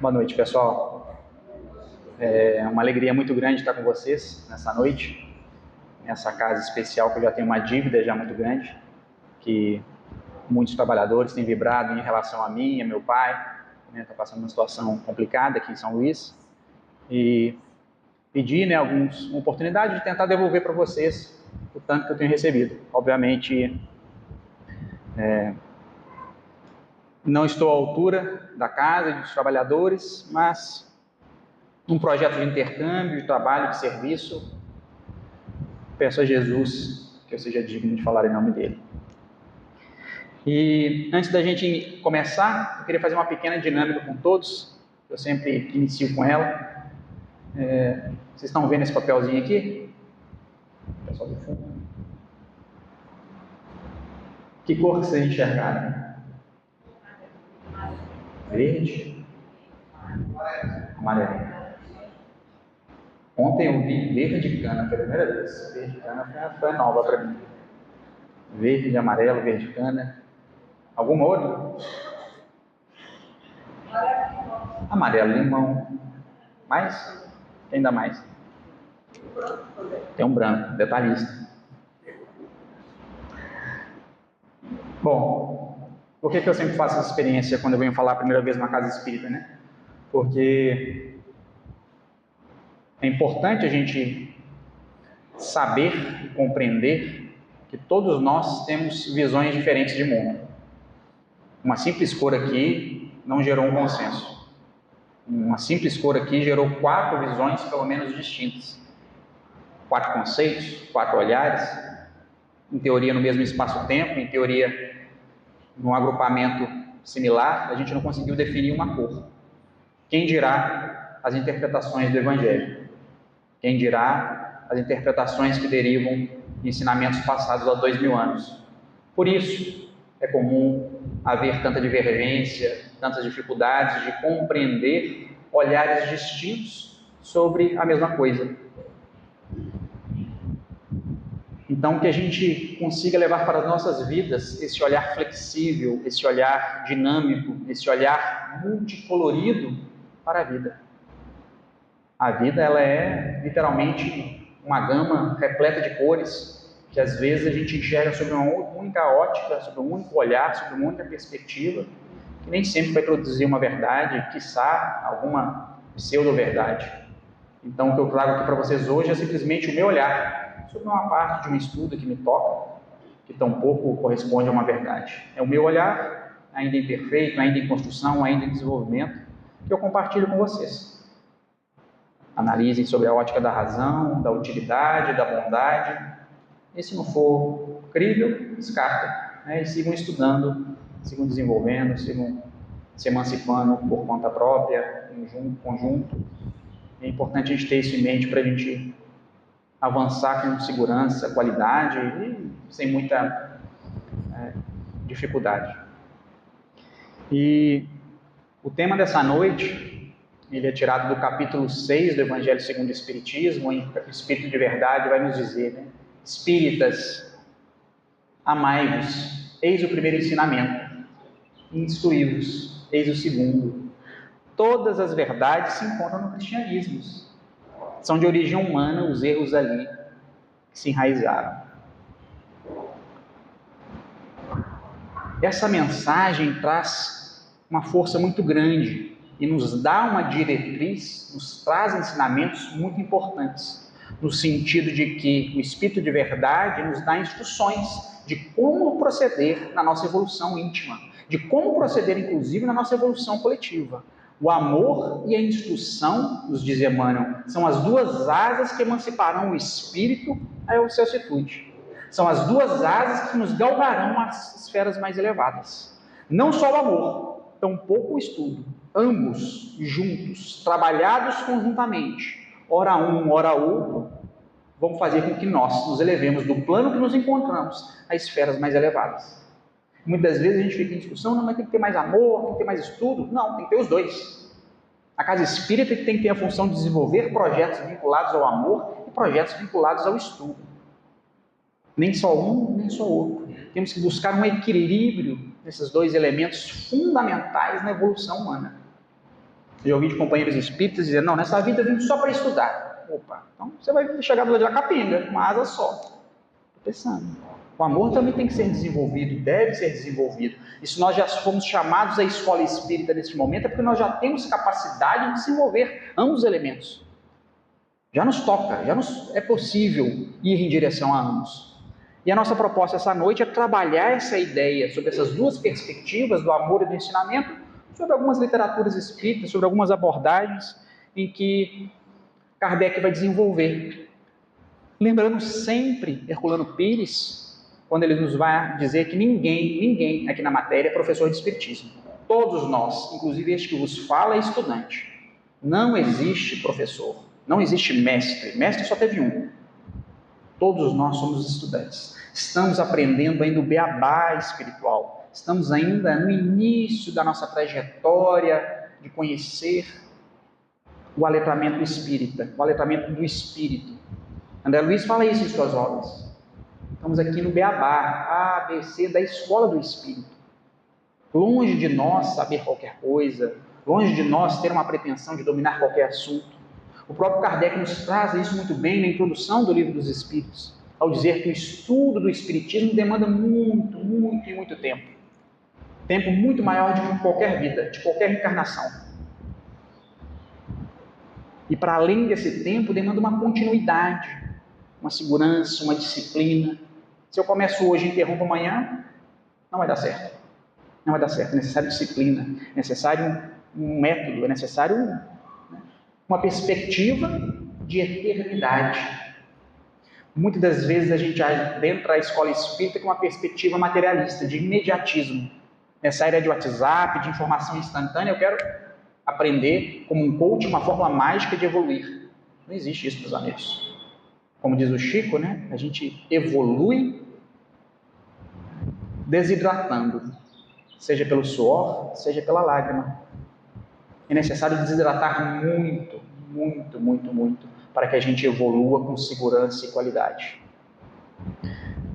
Boa noite, pessoal. É uma alegria muito grande estar com vocês nessa noite, nessa casa especial que eu já tenho uma dívida já muito grande, que muitos trabalhadores têm vibrado em relação a mim e a meu pai, está passando uma situação complicada aqui em São Luís, e pedi uma oportunidade de tentar devolver para vocês o tanto que eu tenho recebido. Obviamente, não estou à altura da casa e dos trabalhadores, mas num projeto de intercâmbio, de trabalho, de serviço, peço a Jesus que eu seja digno de falar em nome dele. E antes da gente começar, eu queria fazer uma pequena dinâmica com todos, eu sempre inicio com ela. Vocês estão vendo esse papelzinho aqui? Pessoal do fundo. Que cor que vocês enxergaram? Verde? Amarelo. Ontem eu vi verde cana pela primeira vez. Verde cana foi nova para mim. Verde, amarelo, verde cana. Alguma outra? Amarelo, limão. Mais? Quem dá mais? Tem um branco, detalhista. Bom, por que eu sempre faço essa experiência quando eu venho falar a primeira vez numa casa espírita, né? Porque é importante a gente saber e compreender que todos nós temos visões diferentes de mundo. Uma simples cor aqui não gerou um consenso. Uma simples cor aqui gerou 4 visões, pelo menos, distintas. 4 conceitos, 4 olhares, em teoria no mesmo espaço-tempo, em teoria num agrupamento similar, a gente não conseguiu definir uma cor. Quem dirá as interpretações do Evangelho? Quem dirá as interpretações que derivam de ensinamentos passados há 2000 anos? Por isso, é comum haver tanta divergência, tantas dificuldades de compreender olhares distintos sobre a mesma coisa. Então, que a gente consiga levar para as nossas vidas esse olhar flexível, esse olhar dinâmico, esse olhar multicolorido para a vida. A vida, ela é literalmente uma gama repleta de cores, que às vezes a gente enxerga sobre uma única ótica, sobre um único olhar, sobre uma única perspectiva, que nem sempre vai produzir uma verdade, quiçá alguma pseudo-verdade. Então, o que eu trago aqui para vocês hoje é simplesmente o meu olhar sobre uma parte de um estudo que me toca, que tampouco corresponde a uma verdade. É o meu olhar, ainda imperfeito, ainda em construção, ainda em desenvolvimento, que eu compartilho com vocês. Analisem sobre a ótica da razão, da utilidade, da bondade. E se não for crível, descarta. E sigam estudando, sigam desenvolvendo, sigam se emancipando por conta própria, em conjunto. É importante a gente ter isso em mente para a gente avançar com segurança, qualidade e sem muita dificuldade. E o tema dessa noite, ele é tirado do capítulo 6 do Evangelho segundo o Espiritismo, em o Espírito de Verdade vai nos dizer, Espíritas, amai-vos, eis o primeiro ensinamento, instruí-vos, eis o segundo. Todas as verdades se encontram no cristianismo. São de origem humana os erros ali que se enraizaram. Essa mensagem traz uma força muito grande e nos dá uma diretriz, nos traz ensinamentos muito importantes, no sentido de que o Espírito de Verdade nos dá instruções de como proceder na nossa evolução íntima, de como proceder, inclusive, na nossa evolução coletiva. O amor e a instrução, nos diz Emmanuel, são as 2 asas que emanciparão o espírito à ociosidade. São as 2 asas que nos galgarão às esferas mais elevadas. Não só o amor, tampouco o estudo. Ambos juntos, trabalhados conjuntamente, ora um, ora outro, vão fazer com que nós nos elevemos do plano que nos encontramos a esferas mais elevadas. Muitas vezes a gente fica em discussão, não, mas tem que ter mais amor, tem que ter mais estudo. Não, tem que ter os 2. A casa espírita tem que ter a função de desenvolver projetos vinculados ao amor e projetos vinculados ao estudo. Nem só um, nem só outro. Temos que buscar um equilíbrio desses 2 elementos fundamentais na evolução humana. Já ouvi de companheiros espíritas dizendo, não, nessa vida eu vim só para estudar. Opa, então você vai chegar do lado da capenga, uma asa só. Estou pensando. O amor também tem que ser desenvolvido, deve ser desenvolvido. E se nós já fomos chamados à escola espírita neste momento, é porque nós já temos capacidade de desenvolver ambos os elementos. Já nos toca, é possível ir em direção a ambos. E a nossa proposta essa noite é trabalhar essa ideia sobre essas duas perspectivas do amor e do ensinamento, sobre algumas literaturas espíritas, sobre algumas abordagens em que Kardec vai desenvolver. Lembrando sempre Herculano Pires, quando ele nos vai dizer que ninguém aqui na matéria é professor de espiritismo. Todos nós, inclusive este que vos fala, é estudante. Não existe professor, não existe mestre. Mestre só teve um. Todos nós somos estudantes. Estamos aprendendo ainda o beabá espiritual. Estamos ainda no início da nossa trajetória de conhecer o aletramento espírita, o aletramento do espírito. André Luiz fala isso em suas obras. Estamos aqui no beabá, ABC da escola do espírito. Longe de nós saber qualquer coisa, longe de nós ter uma pretensão de dominar qualquer assunto. O próprio Kardec nos traz isso muito bem na introdução do Livro dos Espíritos, ao dizer que o estudo do espiritismo demanda muito tempo. Tempo muito maior do que qualquer vida, de qualquer encarnação. E para além desse tempo, demanda uma continuidade, uma segurança, uma disciplina. Se eu começo hoje e interrompo amanhã, não vai dar certo. Não vai dar certo. É necessário disciplina, é necessário um método, é necessário uma perspectiva de eternidade. Muitas das vezes a gente entra na escola espírita com uma perspectiva materialista, de imediatismo. Nessa era de WhatsApp, de informação instantânea, eu quero aprender como um coach uma fórmula mágica de evoluir. Não existe isso, meus amigos. Como diz o Chico, né? A gente evolui desidratando, seja pelo suor, seja pela lágrima. É necessário desidratar muito para que a gente evolua com segurança e qualidade.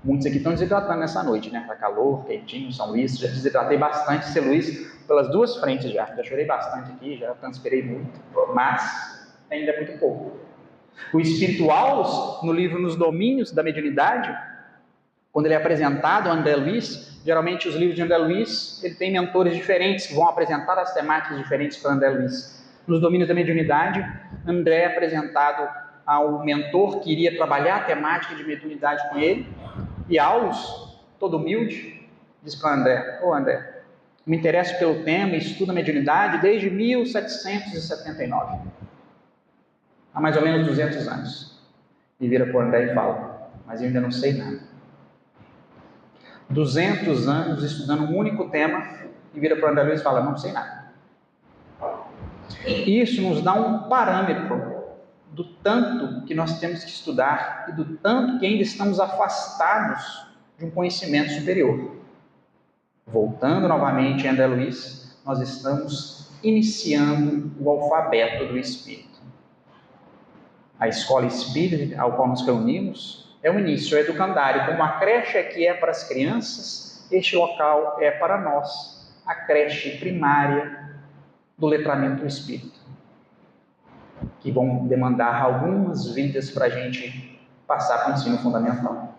Muitos aqui estão desidratando nessa noite, né? Tá calor, quentinho, São Luís. Já desidratei bastante, São Luís, pelas duas frentes já. Já chorei bastante aqui, já transpirei muito, mas ainda é muito pouco. O Espírito Aulus, no livro Nos Domínios da Mediunidade, quando ele é apresentado ao André Luiz, geralmente os livros de André Luiz, ele tem mentores diferentes que vão apresentar as temáticas diferentes para André Luiz. Nos Domínios da Mediunidade, André é apresentado ao mentor que iria trabalhar a temática de mediunidade com ele, e Aulus, todo humilde, diz para André: ô André, me interesso pelo tema e estudo a mediunidade desde 1779, há mais ou menos 200 anos. E vira para o André e fala: mas eu ainda não sei nada. 200 anos estudando um único tema, e vira para o André Luiz e fala: não sei nada. Isso nos dá um parâmetro do tanto que nós temos que estudar e do tanto que ainda estamos afastados de um conhecimento superior. Voltando novamente em André Luiz, nós estamos iniciando o alfabeto do Espírito. A escola espírita ao qual nos reunimos é o início, é educandário. Como a creche aqui é para as crianças, este local é para nós, a creche primária do letramento do Espírito, que vão demandar algumas vidas para a gente passar para o ensino fundamental.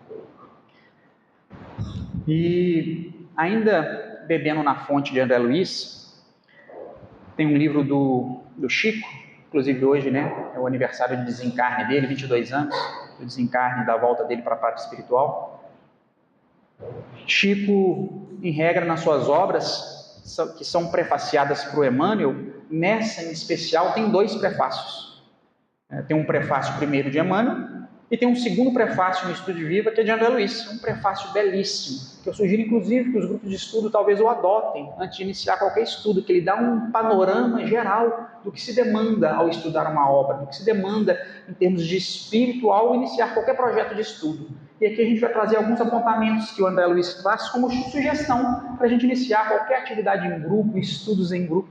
E ainda bebendo na fonte de André Luiz, tem um livro do Chico, inclusive hoje, né, é o aniversário de desencarne dele, 22 anos, do desencarne da volta dele para a parte espiritual. Chico, em regra, nas suas obras, que são prefaciadas por Emmanuel, nessa em especial tem 2 prefácios. Tem um prefácio primeiro de Emmanuel e tem um segundo prefácio no Estudo de Viva, que é de André Luiz, um prefácio belíssimo, que eu sugiro inclusive que os grupos de estudo talvez o adotem antes de iniciar qualquer estudo, que ele dá um panorama geral do que se demanda ao estudar uma obra, do que se demanda em termos de espírito ao iniciar qualquer projeto de estudo. E aqui a gente vai trazer alguns apontamentos que o André Luiz traz como sugestão para a gente iniciar qualquer atividade em grupo, estudos em grupo,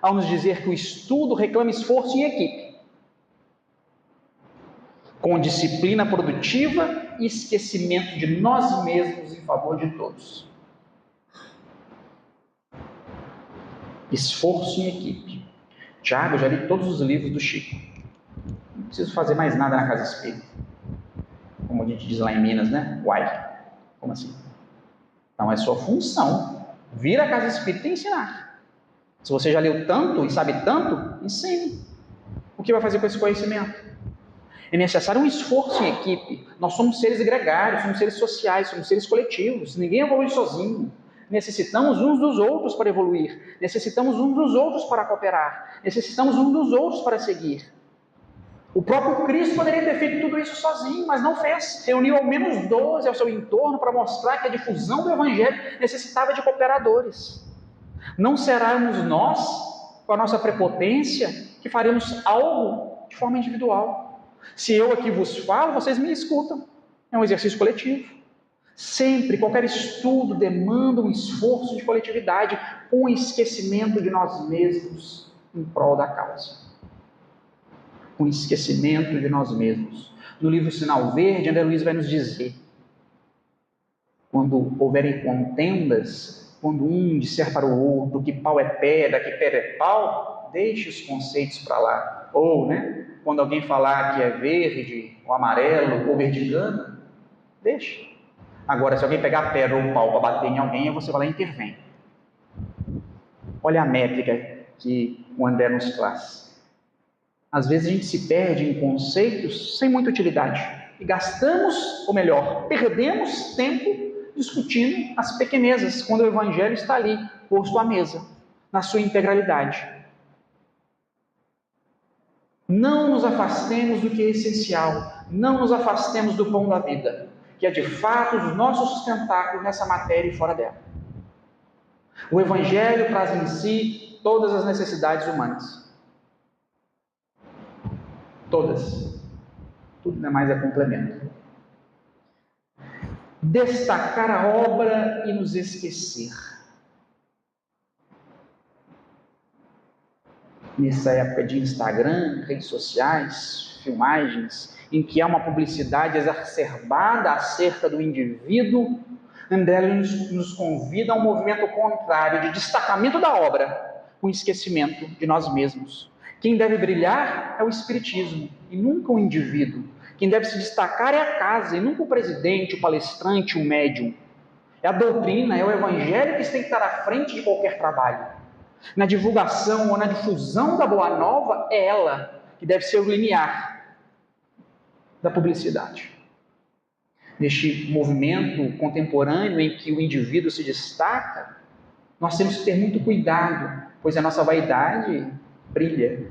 ao nos dizer que o estudo reclama esforço em equipe, com disciplina produtiva e esquecimento de nós mesmos em favor de todos. Esforço em equipe. Tiago, eu já li todos os livros do Chico. Não preciso fazer mais nada na casa espírita. Como a gente diz lá em Minas, né? Uai, como assim? Então é sua função vir à casa espírita e ensinar. Se você já leu tanto e sabe tanto, ensine. O que vai fazer com esse conhecimento? É necessário um esforço em equipe. Nós somos seres gregários, somos seres sociais, somos seres coletivos. Ninguém evolui sozinho. Necessitamos uns dos outros para evoluir. Necessitamos uns dos outros para cooperar. Necessitamos uns dos outros para seguir. O próprio Cristo poderia ter feito tudo isso sozinho, mas não fez. Reuniu ao menos 12 ao seu entorno para mostrar que a difusão do Evangelho necessitava de cooperadores. Não seremos nós, com a nossa prepotência, que faremos algo de forma individual. Se eu aqui vos falo, vocês me escutam. É um exercício coletivo. Sempre, qualquer estudo demanda um esforço de coletividade, com esquecimento de nós mesmos em prol da causa. Com esquecimento de nós mesmos. No livro Sinal Verde, André Luiz vai nos dizer: quando houverem contendas, quando um disser para o outro que pau é pedra, que pedra é pau, deixe os conceitos para lá. Ou, quando alguém falar que é verde, ou amarelo, ou verdigano, deixe. Agora, se alguém pegar a pedra ou o pau para bater em alguém, você vai lá e intervém. Olha a métrica que o André nos traz. Às vezes a gente se perde em conceitos sem muita utilidade. E gastamos, ou melhor, perdemos tempo discutindo as pequenezas, quando o Evangelho está ali, posto à mesa, na sua integralidade. Não nos afastemos do que é essencial, não nos afastemos do pão da vida, que é de fato o nosso sustentáculo nessa matéria e fora dela. O Evangelho traz em si todas as necessidades humanas. Todas. Tudo demais é complemento. Destacar a obra e nos esquecer. Nessa época de Instagram, redes sociais, filmagens, em que há uma publicidade exacerbada acerca do indivíduo, André nos convida a um movimento contrário, de destacamento da obra, com esquecimento de nós mesmos. Quem deve brilhar é o espiritismo, e nunca o indivíduo. Quem deve se destacar é a casa, e nunca o presidente, o palestrante, o médium. É a doutrina, é o evangelho que tem que estar à frente de qualquer trabalho. Na divulgação ou na difusão da boa nova, é ela que deve ser o limiar da publicidade. Neste movimento contemporâneo em que o indivíduo se destaca, nós temos que ter muito cuidado, pois a nossa vaidade brilha.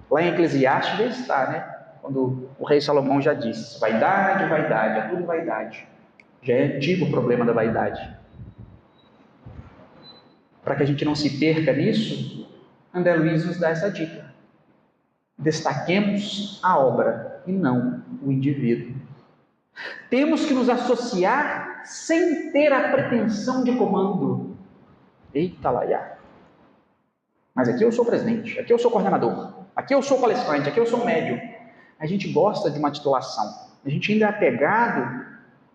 Lá em Eclesiastes já está, quando o rei Salomão já disse: vaidade, vaidade, é tudo vaidade. Já é antigo o problema da vaidade. Para que a gente não se perca nisso, André Luiz nos dá essa dica: destaquemos a obra e não o indivíduo. Temos que nos associar sem ter a pretensão de comando. Eita laiá! Mas aqui eu sou presidente, aqui eu sou coordenador, aqui eu sou palestrante, aqui eu sou médium. A gente gosta de uma titulação. A gente ainda é apegado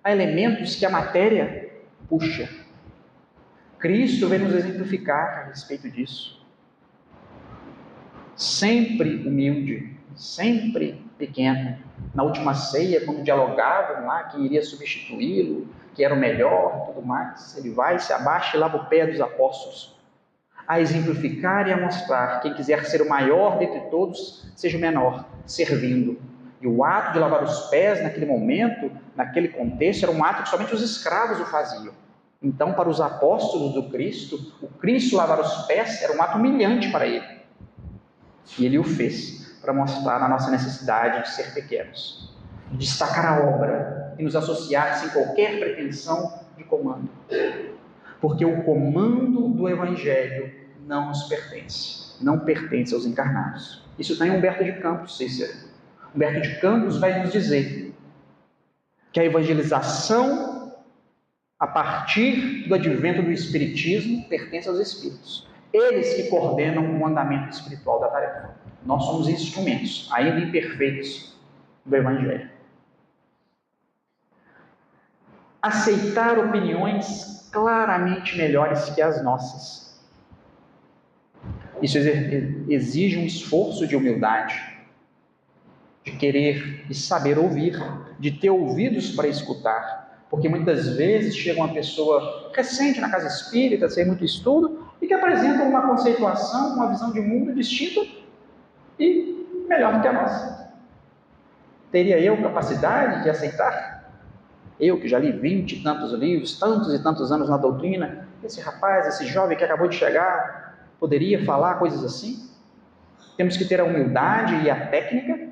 a elementos que a matéria puxa. Cristo vem nos exemplificar a respeito disso. Sempre humilde, sempre pequeno. Na última ceia, quando dialogavam lá que iria substituí-lo, que era o melhor, tudo mais, ele vai, se abaixa e lava o pé dos apóstolos. A exemplificar e a mostrar: quem quiser ser o maior dentre todos, seja o menor, servindo. E o ato de lavar os pés naquele momento, naquele contexto, era um ato que somente os escravos o faziam. Então, para os apóstolos do Cristo, o Cristo lavar os pés era um ato humilhante para ele. E ele o fez para mostrar a nossa necessidade de ser pequenos, de destacar a obra e nos associar sem qualquer pretensão de comando. Porque o comando do Evangelho não nos pertence, não pertence aos encarnados. Isso está em Humberto de Campos, Cícero. Humberto de Campos vai nos dizer que a evangelização, a partir do advento do Espiritismo, pertence aos Espíritos. Eles que coordenam o andamento espiritual da tarefa. Nós somos instrumentos, ainda imperfeitos, do Evangelho. Aceitar opiniões claramente melhores que as nossas. Isso exige um esforço de humildade, de querer e saber ouvir, de ter ouvidos para escutar, porque muitas vezes chega uma pessoa recente na casa espírita, sem muito estudo, e que apresenta uma conceituação, uma visão de mundo distinta e melhor do que a nossa. Teria eu capacidade de aceitar? Eu que já li 20 e tantos livros, tantos e tantos anos na doutrina, esse rapaz, esse jovem que acabou de chegar, poderia falar coisas assim? Temos que ter a humildade e a técnica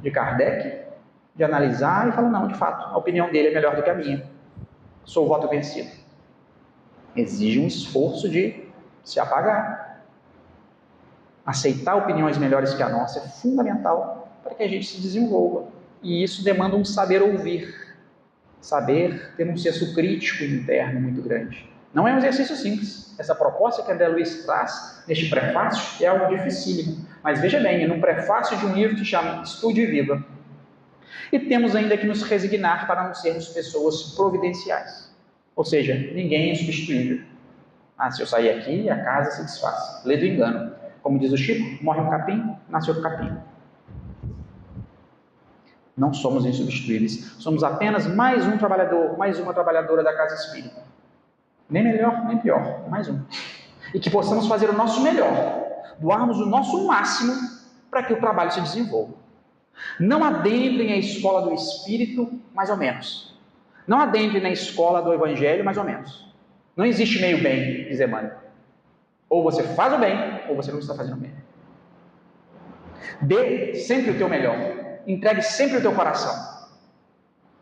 de Kardec, de analisar e falar, não, de fato, a opinião dele é melhor do que a minha. Sou o voto vencido. Exige um esforço de se apagar. Aceitar opiniões melhores que a nossa é fundamental para que a gente se desenvolva. E isso demanda um saber ouvir, saber ter um senso crítico interno muito grande. Não é um exercício simples. Essa proposta que André Luiz traz neste prefácio é algo dificílimo. Mas veja bem, é no prefácio de um livro que chama Estude e Viva. E temos ainda que nos resignar para não sermos pessoas providenciais. Ou seja, ninguém é substituível. Se eu sair aqui, a casa se desfaz. Lê do engano. Como diz o Chico, morre um capim, nasce outro capim. Não somos insubstituíveis. Somos apenas mais um trabalhador, mais uma trabalhadora da casa espírita. Nem melhor, nem pior, mais um. E que possamos fazer o nosso melhor, doarmos o nosso máximo para que o trabalho se desenvolva. Não adentrem a escola do Espírito, mais ou menos. Não adentrem na escola do Evangelho, mais ou menos. Não existe meio bem, diz Emmanuel. Ou você faz o bem, ou você não está fazendo o bem. Dê sempre o teu melhor. Entregue sempre o teu coração.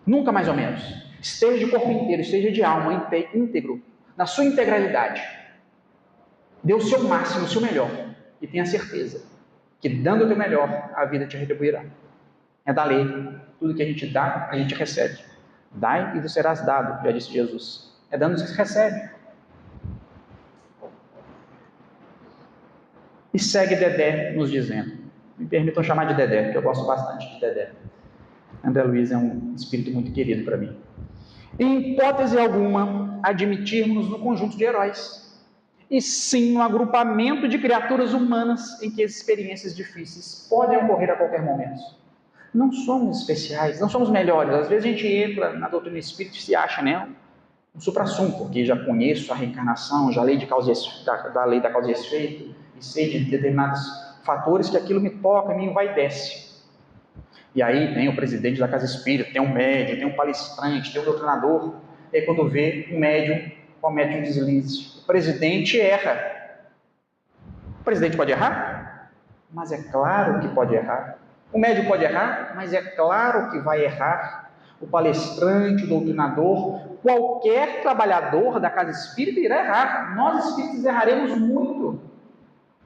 Nunca mais ou menos. Esteja de corpo inteiro, esteja de alma íntegro, na sua integralidade. Dê o seu máximo, o seu melhor. E tenha certeza que dando o teu melhor, a vida te retribuirá. É da lei. Tudo que a gente dá, a gente recebe. Dai e vos serás dado, já disse Jesus. É dando que se recebe. E segue Dedé nos dizendo. Me permitam chamar de Dedé, porque eu gosto bastante de Dedé. André Luiz é um espírito muito querido para mim. Em hipótese alguma, admitirmos no conjunto de heróis. E sim no agrupamento de criaturas humanas em que as experiências difíceis podem ocorrer a qualquer momento. Não somos especiais, não somos melhores. Às vezes a gente entra na doutrina espírita e se acha, né, um supra-sumo, porque já conheço a reencarnação, já lei da lei da causa e efeito, e sei de determinados fatores que aquilo me toca, me envaidece. E aí tem o presidente da casa espírita, tem um médium, tem um palestrante, tem um doutrinador, e aí quando vê um médium, comete um deslize. O presidente erra. O presidente pode errar? Mas é claro que pode errar. O médium pode errar? Mas é claro que vai errar. O palestrante, o doutrinador, qualquer trabalhador da casa espírita irá errar. Nós espíritas erraremos muito.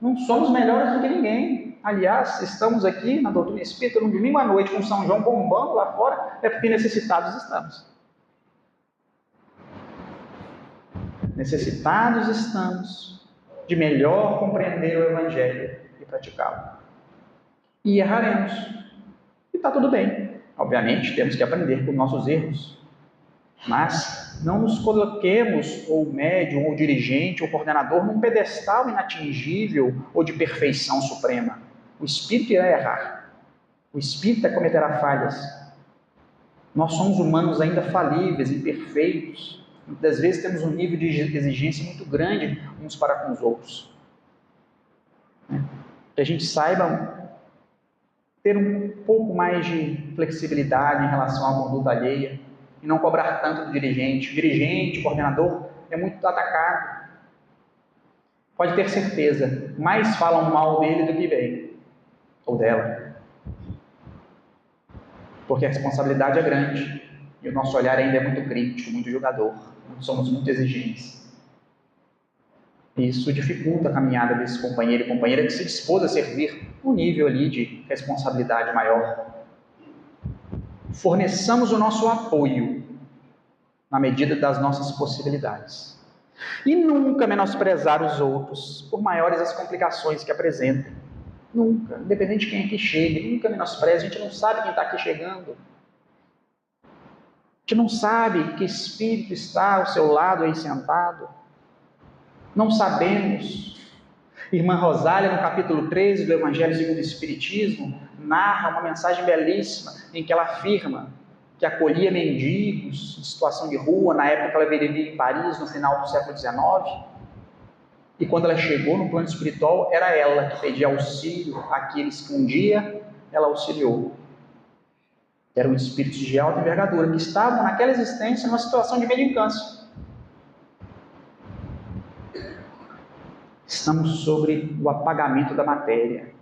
Não somos melhores do que ninguém. Aliás, estamos aqui na doutrina espírita no domingo à noite com São João bombando lá fora, é porque necessitados estamos. Necessitados estamos de melhor compreender o Evangelho e praticá-lo. E erraremos. E está tudo bem. Obviamente, temos que aprender com nossos erros. Mas não nos coloquemos, ou médium, ou dirigente, ou coordenador, num pedestal inatingível ou de perfeição suprema. O espírito irá errar. O espírito cometerá falhas. Nós somos humanos ainda falíveis, imperfeitos. Muitas vezes temos um nível de exigência muito grande uns para com os outros. Que a gente saiba ter um pouco mais de flexibilidade em relação à conduta alheia e não cobrar tanto do dirigente. O dirigente, o coordenador, é muito atacado. Pode ter certeza, mais falam mal dele do que bem, ou dela. Porque a responsabilidade é grande e o nosso olhar ainda é muito crítico, muito julgador. Somos muito exigentes. Isso dificulta a caminhada desse companheiro e companheira que se dispôs a servir um nível ali de responsabilidade maior. Forneçamos o nosso apoio na medida das nossas possibilidades. E nunca menosprezar os outros, por maiores as complicações que apresentem. Nunca, independente de quem aqui chegue, nunca menospreze. A gente não sabe quem está aqui chegando. A gente não sabe que espírito está ao seu lado aí sentado. Não sabemos. Irmã Rosália, no capítulo 13 do Evangelho segundo o Espiritismo, narra uma mensagem belíssima em que ela afirma que acolhia mendigos em situação de rua, na época que ela vivia em Paris, no final do século XIX, e quando ela chegou no plano espiritual, era ela que pedia auxílio àqueles que um dia ela auxiliou. Eram espíritos de alta envergadura, que estavam naquela existência numa situação de mendicância. Estamos sobre o apagamento da matéria.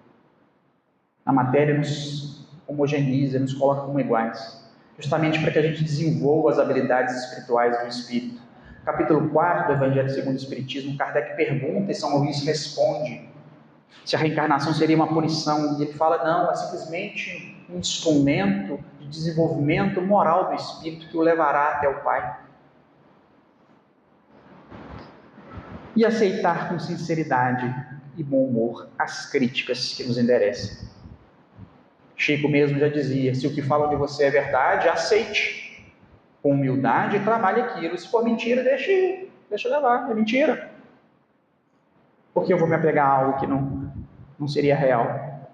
A matéria nos homogeneiza, nos coloca como iguais, justamente para que a gente desenvolva as habilidades espirituais do espírito. Capítulo 4 do Evangelho segundo o Espiritismo, Kardec pergunta e São Luís responde se a reencarnação seria uma punição, e ele fala, não, é simplesmente um instrumento de desenvolvimento moral do espírito que o levará até o Pai. E aceitar com sinceridade e bom humor as críticas que nos enderecem. Chico mesmo já dizia, se o que falam de você é verdade, aceite com humildade e trabalhe aquilo. Se for mentira, deixa levar, é mentira. Porque eu vou me apegar a algo que não seria real.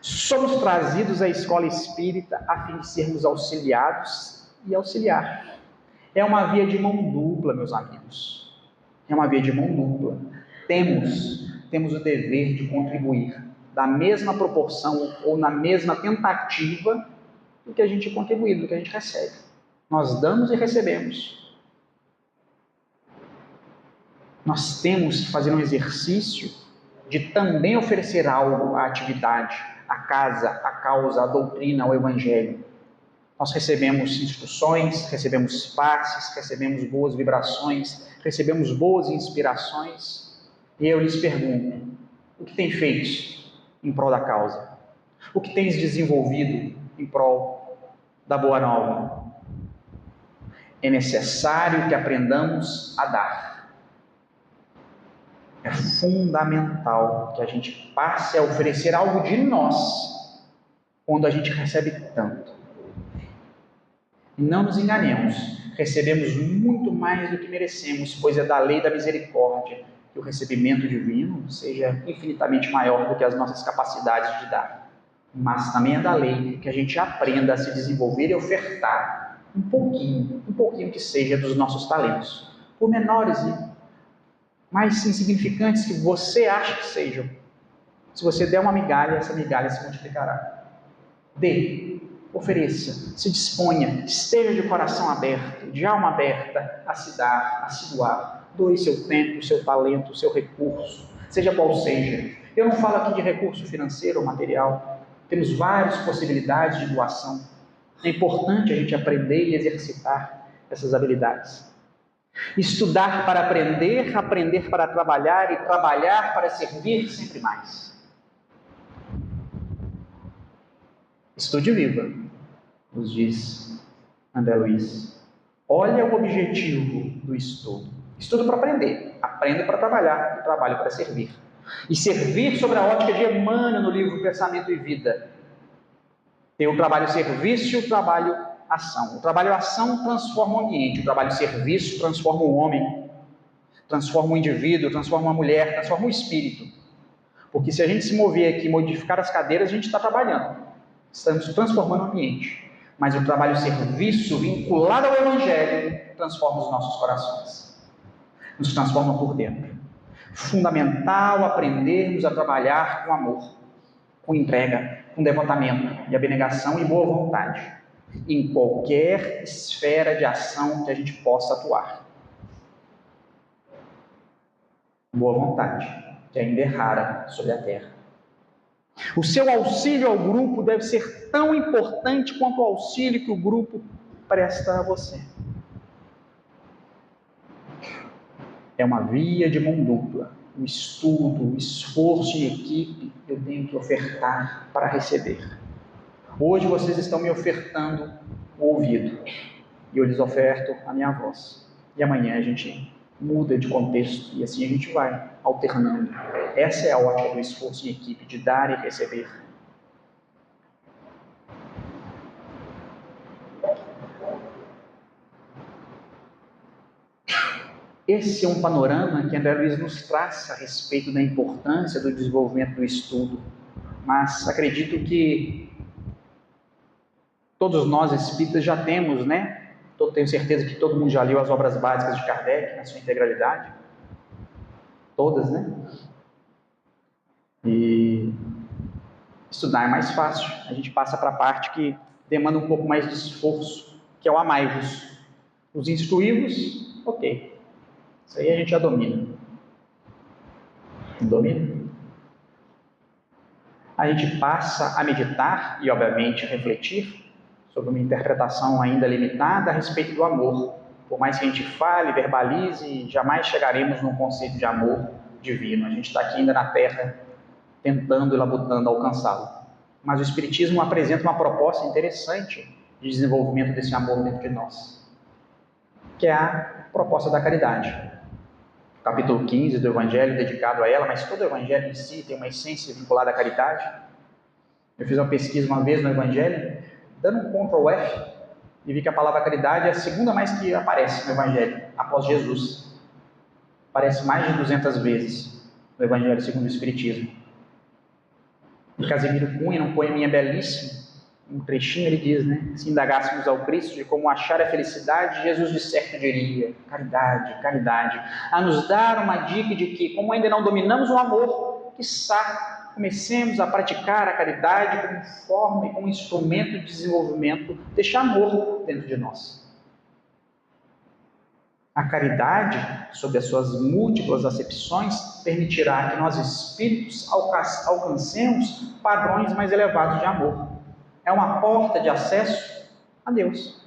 Somos trazidos à escola espírita a fim de sermos auxiliados e auxiliar. É uma via de mão dupla, meus amigos. É uma via de mão dupla. Temos o dever de contribuir da mesma proporção ou na mesma tentativa do que a gente contribui, do que a gente recebe. Nós damos e recebemos. Nós temos que fazer um exercício de também oferecer algo à atividade, à casa, à causa, à doutrina, ao evangelho. Nós recebemos instruções, recebemos passes, recebemos boas vibrações, recebemos boas inspirações, e eu lhes pergunto, o que tem feito em prol da causa? O que tens desenvolvido em prol da boa nova? É necessário que aprendamos a dar. É fundamental que a gente passe a oferecer algo de nós quando a gente recebe tanto. E não nos enganemos, recebemos muito mais do que merecemos, pois é da lei da misericórdia que o recebimento divino seja infinitamente maior do que as nossas capacidades de dar. Mas também é da lei que a gente aprenda a se desenvolver e ofertar um pouquinho que seja dos nossos talentos, por menores e mais insignificantes que você acha que sejam. Se você der uma migalha, essa migalha se multiplicará. Dê, ofereça, se disponha, esteja de coração aberto, de alma aberta a se dar, a se doar. Doe seu tempo, seu talento, seu recurso, seja qual seja. Eu não falo aqui de recurso financeiro ou material. Temos várias possibilidades de doação. É importante a gente aprender e exercitar essas habilidades. Estudar para aprender, aprender para trabalhar e trabalhar para servir sempre mais. Estude viva, nos diz André Luiz. Olha o objetivo do estudo. Estudo para aprender, aprenda para trabalhar e trabalho para servir. E servir sobre a ótica de Emmanuel no livro Pensamento e Vida. Tem o trabalho serviço e o trabalho ação. O trabalho ação transforma o ambiente, o trabalho serviço transforma o homem, transforma o indivíduo, transforma a mulher, transforma o espírito. Porque se a gente se mover aqui e modificar as cadeiras, a gente está trabalhando. Estamos transformando o ambiente. Mas o trabalho serviço vinculado ao Evangelho transforma os nossos corações. Nos transforma por dentro. Fundamental aprendermos a trabalhar com amor, com entrega, com devotamento e abnegação e boa vontade, em qualquer esfera de ação que a gente possa atuar. Boa vontade, que ainda é rara sobre a terra. O seu auxílio ao grupo deve ser tão importante quanto o auxílio que o grupo presta a você. É uma via de mão dupla. O estudo, o esforço em equipe, eu tenho que ofertar para receber. Hoje vocês estão me ofertando o ouvido, e eu lhes oferto a minha voz. E amanhã a gente muda de contexto, e assim a gente vai alternando. Essa é a ótica do esforço em equipe, de dar e receber. Esse é um panorama que André Luiz nos traz a respeito da importância do desenvolvimento do estudo, mas acredito que todos nós espíritas já temos, né? Tenho certeza que todo mundo já leu as obras básicas de Kardec na sua integralidade, todas, né? E estudar é mais fácil, a gente passa para a parte que demanda um pouco mais de esforço, que é o amai-vos. Os instruí-vos, ok, isso aí a gente já domina. Domina? A gente passa a meditar e, obviamente, a refletir sobre uma interpretação ainda limitada a respeito do amor. Por mais que a gente fale, verbalize, jamais chegaremos num conceito de amor divino. A gente está aqui ainda na Terra tentando e labutando alcançá-lo. Mas o Espiritismo apresenta uma proposta interessante de desenvolvimento desse amor dentro de nós, que é a proposta da caridade. Capítulo 15 do Evangelho dedicado a ela, mas todo o Evangelho em si tem uma essência vinculada à caridade. Eu fiz uma pesquisa uma vez no Evangelho, dando um Ctrl F, e vi que a palavra caridade é a segunda mais que aparece no Evangelho, após Jesus. Aparece mais de 200 vezes no Evangelho segundo o Espiritismo. E Casimiro Cunha, num poeminha belíssimo, um trechinho, ele diz, né? Se indagássemos ao Cristo de como achar a felicidade, Jesus de certo diria: caridade, caridade. A nos dar uma dica de que, como ainda não dominamos o amor, quiçá comecemos a praticar a caridade como forma e como instrumento de desenvolvimento deste amor dentro de nós. A caridade, sob as suas múltiplas acepções, permitirá que nós espíritos alcancemos padrões mais elevados de amor. É uma porta de acesso a Deus.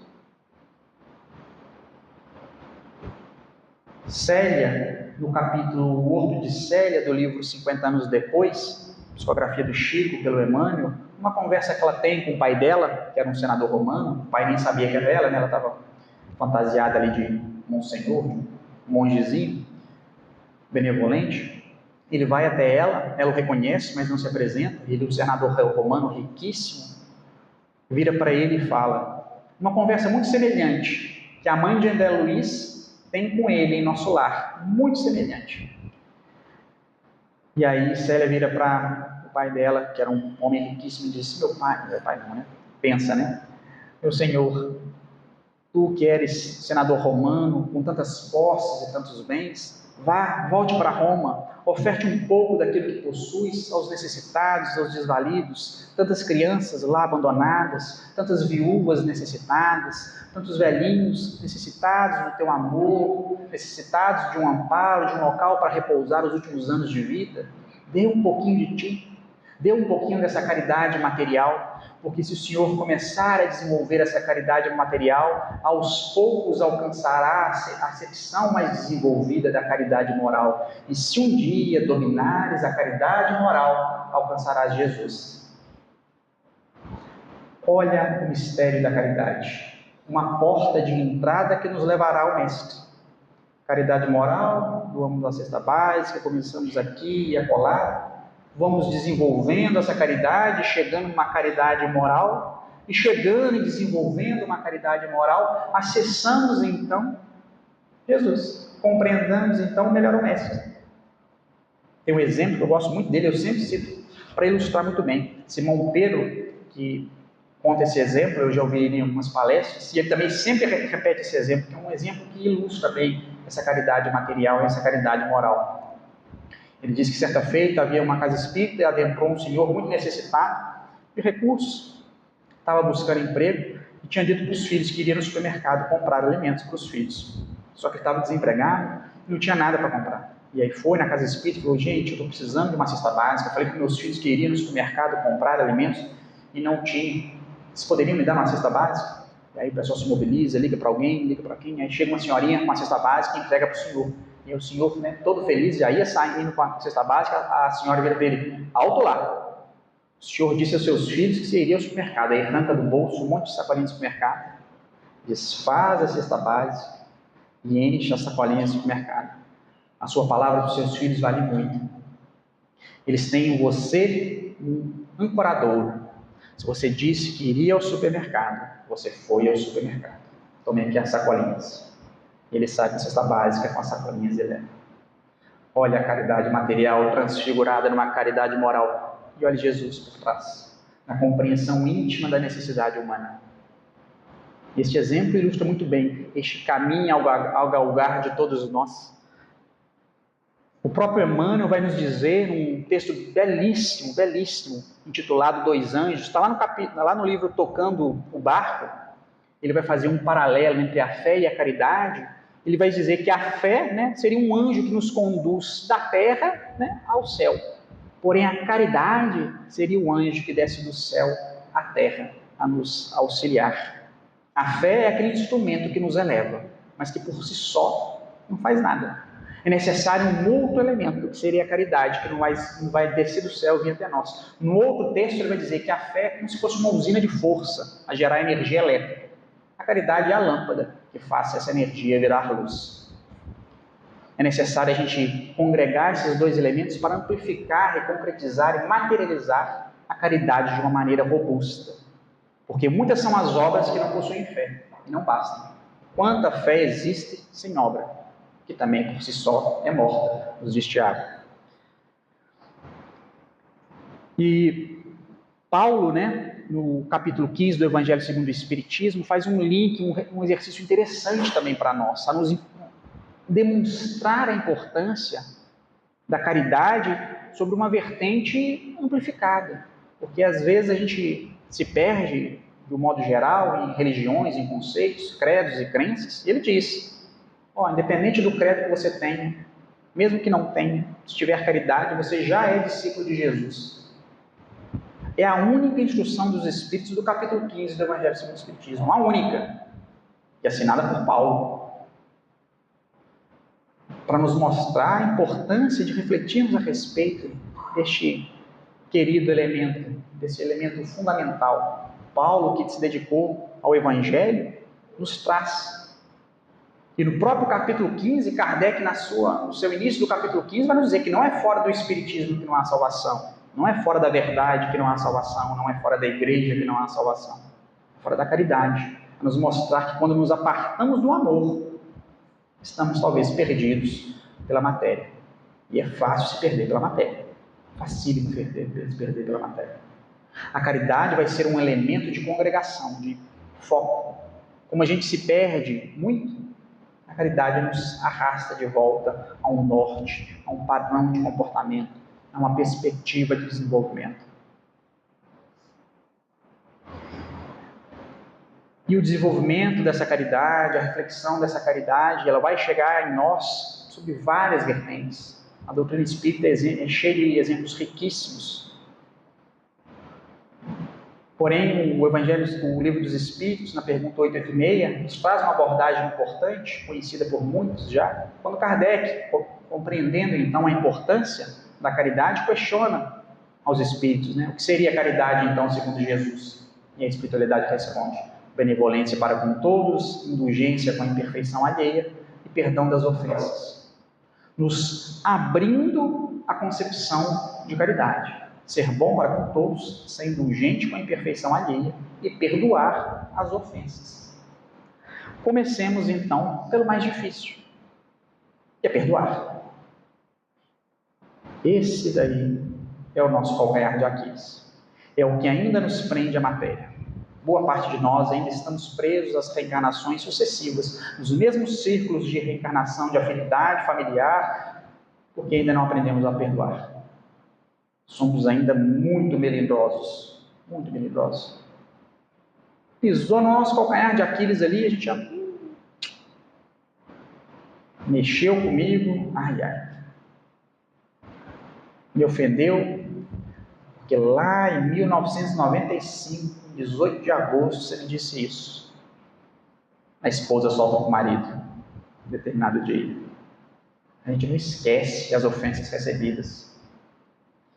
Célia, no capítulo O Horto de Célia, do livro 50 anos depois, psicografia do Chico pelo Emmanuel, uma conversa que ela tem com o pai dela, que era um senador romano. O pai nem sabia que era ela, né? Ela estava fantasiada ali de monsenhor, um mongezinho benevolente. Ele vai até ela, ela o reconhece, mas não se apresenta. Ele, um senador romano riquíssimo, vira para ele e fala, uma conversa muito semelhante que a mãe de André Luiz tem com ele em nosso lar, muito semelhante. E aí Célia vira para o pai dela, que era um homem riquíssimo, e disse: meu pai não, né? Pensa, né? Meu senhor, tu que eres senador romano, com tantas posses e tantos bens, volte para Roma, oferte um pouco daquilo que possuis aos necessitados, aos desvalidos, tantas crianças lá abandonadas, tantas viúvas necessitadas, tantos velhinhos necessitados do teu amor, necessitados de um amparo, de um local para repousar os últimos anos de vida. Dê um pouquinho de ti, dê um pouquinho dessa caridade material, porque se o Senhor começar a desenvolver essa caridade material, aos poucos alcançará a acepção mais desenvolvida da caridade moral. E se um dia dominares a caridade moral, alcançarás Jesus. Olha o mistério da caridade, uma porta de entrada que nos levará ao Mestre. Caridade moral, doamos da cesta básica, começamos aqui e acolá. Vamos desenvolvendo essa caridade, chegando numa caridade moral, e chegando e desenvolvendo uma caridade moral, acessamos então Jesus, compreendamos então melhor o Mestre. Tem um exemplo que eu gosto muito dele, eu sempre cito para ilustrar muito bem. Simão Pedro, que conta esse exemplo, eu já ouvi ele em algumas palestras, e ele também sempre repete esse exemplo, que é um exemplo que ilustra bem essa caridade material e essa caridade moral. Ele diz que certa feita havia uma casa espírita e adentrou um senhor muito necessitado de recursos, estava buscando emprego e tinha dito para os filhos que iria no supermercado comprar alimentos para os filhos. Só que ele estava desempregado e não tinha nada para comprar. E aí foi na casa espírita e falou: gente, eu estou precisando de uma cesta básica. Eu falei para meus filhos que iriam no supermercado comprar alimentos e não tinham. Vocês poderiam me dar uma cesta básica? E aí o pessoal se mobiliza, liga para alguém, liga para quem. Aí chega uma senhorinha com uma cesta básica e entrega para o senhor. E o senhor, né, todo feliz, já ia saindo com a cesta básica. A senhora vira para ele: alto lá, o senhor disse aos seus filhos que você iria ao supermercado. Aí arranca do bolso um monte de sacolinha de supermercado, desfaz a cesta básica e enche a sacolinha de supermercado. A sua palavra para os seus filhos vale muito. Eles têm em você um ancoradouro. Se você disse que iria ao supermercado, você foi ao supermercado. Tome aqui as sacolinhas. Ele sai com a cesta básica, com as sacolinhas e leva. Olha a caridade material transfigurada numa caridade moral. E olha Jesus por trás, na compreensão íntima da necessidade humana. Este exemplo ilustra muito bem este caminho ao galgar de todos nós. O próprio Emmanuel vai nos dizer, num texto belíssimo, belíssimo, intitulado Dois Anjos, está lá no livro Tocando o Barco, ele vai fazer um paralelo entre a fé e a caridade. Ele vai dizer que a fé, né, seria um anjo que nos conduz da terra, né, ao céu. Porém, a caridade seria o anjo que desce do céu à terra, a nos auxiliar. A fé é aquele instrumento que nos eleva, mas que por si só não faz nada. É necessário um outro elemento, que seria a caridade, que não vai descer do céu e vir até nós. No outro texto, ele vai dizer que a fé é como se fosse uma usina de força, a gerar energia elétrica. A caridade é a lâmpada que faça essa energia virar luz. É necessário a gente congregar esses dois elementos para amplificar, reconcretizar e materializar a caridade de uma maneira robusta. Porque muitas são as obras que não possuem fé, e não bastam. Quanta fé existe sem obra, que também por si só é morta, nos diz Tiago. E Paulo, né, no capítulo 15 do Evangelho segundo o Espiritismo, faz um link, um exercício interessante também para nós, a nos demonstrar a importância da caridade sobre uma vertente amplificada. Porque às vezes a gente se perde, de um modo geral, em religiões, em conceitos, credos e crenças. E ele diz, independente do credo que você tenha, mesmo que não tenha, se tiver caridade, você já é discípulo de Jesus. É a única instrução dos Espíritos do capítulo 15 do Evangelho segundo o Espiritismo, a única, e assinada por Paulo, para nos mostrar a importância de refletirmos a respeito deste querido elemento, desse elemento fundamental. Paulo, que se dedicou ao Evangelho, nos traz. E no próprio capítulo 15, Kardec, no seu início do capítulo 15, vai nos dizer que não é fora do Espiritismo que não há salvação, não é fora da verdade que não há salvação, não é fora da igreja que não há salvação, é fora da caridade. Para nos mostrar que quando nos apartamos do amor, estamos talvez perdidos pela matéria. E é fácil se perder pela matéria. Facílimo se perder pela matéria. A caridade vai ser um elemento de congregação, de foco. Como a gente se perde muito, a caridade nos arrasta de volta a um norte, a um padrão de comportamento, a uma perspectiva de desenvolvimento. E o desenvolvimento dessa caridade, a reflexão dessa caridade, ela vai chegar em nós sob várias vertentes. A doutrina espírita é cheia de exemplos riquíssimos. Porém, o Livro dos Espíritos, na pergunta 886, nos traz uma abordagem importante, conhecida por muitos já, quando Kardec, compreendendo então a importância da caridade, questiona aos Espíritos, né? O que seria a caridade então, segundo Jesus? E a espiritualidade responde: benevolência para com todos, indulgência com a imperfeição alheia e perdão das ofensas. Nos abrindo a concepção de caridade. Ser bom para com todos, ser indulgente com a imperfeição alheia e perdoar as ofensas. Comecemos então pelo mais difícil, que é perdoar. Esse daí é o nosso calcanhar de Aquiles. É o que ainda nos prende à matéria. Boa parte de nós ainda estamos presos às reencarnações sucessivas, nos mesmos círculos de reencarnação, de afinidade familiar, porque ainda não aprendemos a perdoar. Somos ainda muito melindrosos, muito melindrosos. Pisou no nosso calcanhar de Aquiles ali, a gente já mexeu comigo, me ofendeu, porque lá em 1995, 18 de agosto, você me disse isso. A esposa solta com o marido, em determinado dia. A gente não esquece as ofensas recebidas.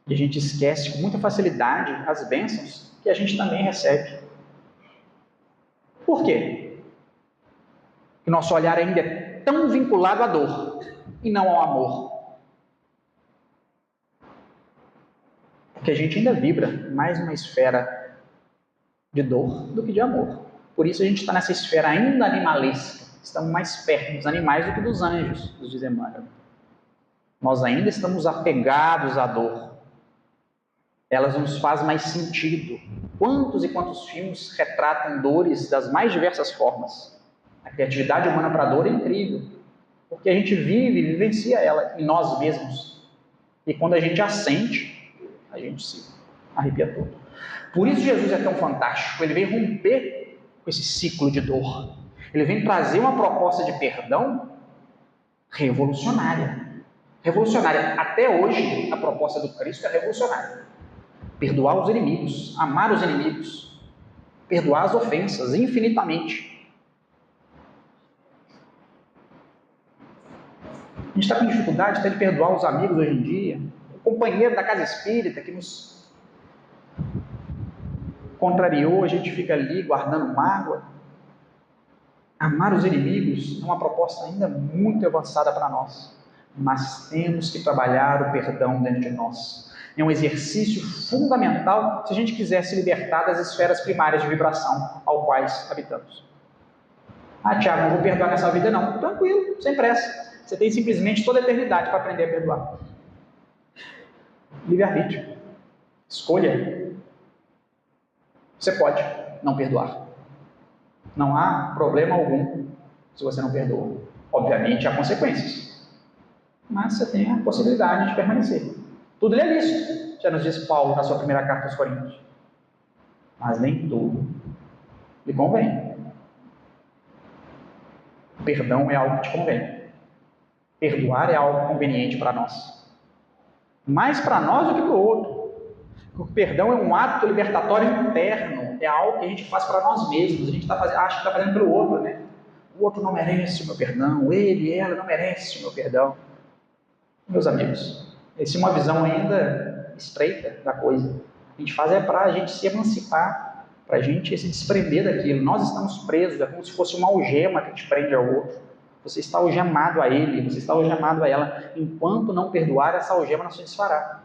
E a gente esquece com muita facilidade as bênçãos que a gente também recebe. Por quê? Porque nosso olhar ainda é tão vinculado à dor e não ao amor. Porque a gente ainda vibra mais uma esfera de dor do que de amor. Por isso a gente está nessa esfera ainda animalesca, estamos mais perto dos animais do que dos anjos, nos diz Emmanuel. Nós ainda estamos apegados à dor. Elas nos fazem mais sentido. Quantos e quantos filmes retratam dores das mais diversas formas? A criatividade humana para a dor é incrível, porque a gente vive e vivencia ela em nós mesmos. E quando a gente a sente, a gente se arrepia todo. Por isso Jesus é tão fantástico. Ele vem romper com esse ciclo de dor. Ele vem trazer uma proposta de perdão revolucionária. Revolucionária. Até hoje, a proposta do Cristo é revolucionária. Perdoar os inimigos, amar os inimigos, perdoar as ofensas infinitamente. A gente está com dificuldade até de perdoar os amigos hoje em dia, o companheiro da casa espírita que nos contrariou, a gente fica ali guardando mágoa. Amar os inimigos é uma proposta ainda muito avançada para nós, mas temos que trabalhar o perdão dentro de nós. É um exercício fundamental se a gente quiser se libertar das esferas primárias de vibração ao quais habitamos. Ah, Tiago, não vou perdoar nessa vida não. Tranquilo, sem pressa. Você tem simplesmente toda a eternidade para aprender a perdoar. Livre-arbítrio. Escolha. Você pode não perdoar. Não há problema algum se você não perdoa. Obviamente há consequências. Mas você tem a possibilidade de permanecer. Tudo é lícito, já nos diz Paulo na sua primeira carta aos Coríntios. Mas nem tudo lhe convém. Perdão é algo que te convém. Perdoar é algo conveniente para nós. Mais para nós do que para o outro. O perdão é um ato libertatório interno. É algo que a gente faz para nós mesmos. A gente acha que está fazendo pelo outro, né? O outro não merece o meu perdão. Ele, ela não merece o meu perdão. Meus amigos, essa é uma visão ainda estreita da coisa. A gente faz para a gente se emancipar, para a gente se desprender daquilo. Nós estamos presos, é como se fosse uma algema que te prende ao outro. Você está algemado a ele, você está algemado a ela. Enquanto não perdoar, essa algema não se desfará.